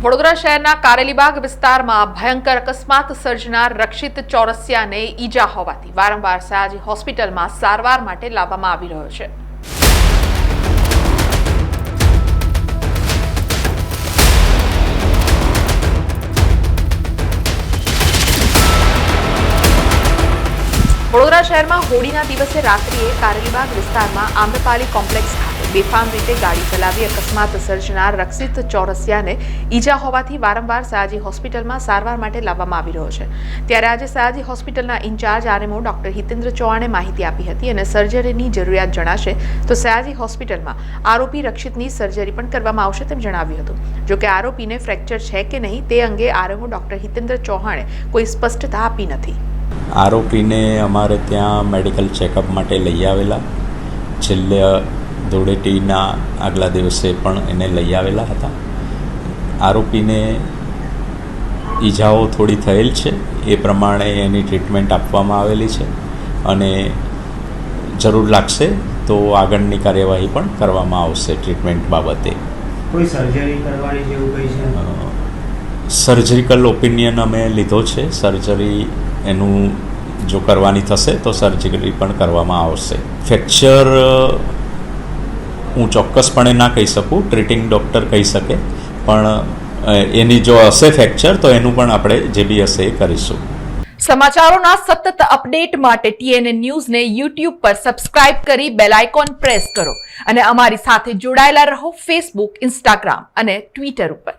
વડોદરા શહેરના કારેલીબાગ વિસ્તારમાં ભયંકર અકસ્માત સર્જનાર રક્ષિત ચોરસિયાને ઈજા હોવાથી વારંવાર સયાજી હોસ્પિટલમાં સારવાર માટે લાવવામાં આવી રહ્યો છે. વડોદરા શહેરમાં હોળીના દિવસે રાત્રિએ કારેલીબાગ વિસ્તારમાં આમ્રપાલી કોમ્પ્લેક્સ ખાતે બેફામ રીતે ગાડી ચલાવી અકસ્માત સર્જનાર રક્ષિત ચોરસિયાને ઈજા હોવાથી વારંવાર સયાજી હોસ્પિટલમાં સારવાર માટે લાવવામાં આવી રહ્યો છે. ત્યારે આજે સયાજી હોસ્પિટલના ઇન્ચાર્જ આરએમઓ ડોક્ટર હિતેન્દ્ર ચૌહાણે માહિતી આપી હતી અને સર્જરીની જરૂરિયાત જણાશે તો સયાજી હોસ્પિટલમાં આરોપી રક્ષિતની સર્જરી પણ કરવામાં આવશે તેમ જણાવ્યું હતું. જોકે આરોપીને ફ્રેક્ચર છે કે નહીં તે અંગે આરએમઓ ડોક્ટર હિતેન્દ્ર ચૌહાણે કોઈ સ્પષ્ટતા આપી નથી. આરોપીને અમારે ત્યાં મેડિકલ ચેકઅપ માટે લઈ આવેલા, છેલ્લે ધૂળેટીના આગલા દિવસે પણ એને લઈ આવેલા હતા. આરોપીને ઈજાઓ થોડી થયેલ છે, એ પ્રમાણે એની ટ્રીટમેન્ટ આપવામાં આવેલી છે અને જરૂર લાગશે તો આગળની કાર્યવાહી પણ કરવામાં આવશે. ટ્રીટમેન્ટ બાબતે કોઈ સર્જરી કરવાની જેવું કંઈ છે? સર્જિકલ ઓપિનિયન અમે લીધો છે. સર્જરી એનું જો કરવાની થશે તો સર્જરી પણ કરવામાં આવશે. ફ્રેક્ચર હું ચોક્કસપણે ના કહી શકું, ટ્રીટિંગ ડૉક્ટર કહી શકે, પણ એની જો હશે ફ્રેક્ચર તો એનું પણ આપણે જે બી હશે એ કરીશું. સમાચારોના સતત અપડેટ માટે TNN ન્યૂઝને YouTube પર સબસ્ક્રાઇબ કરી બેલ આઇકોન પ્રેસ કરો અને અમારી સાથે જોડાયેલા રહો Facebook, Instagram અને Twitter ઉપર.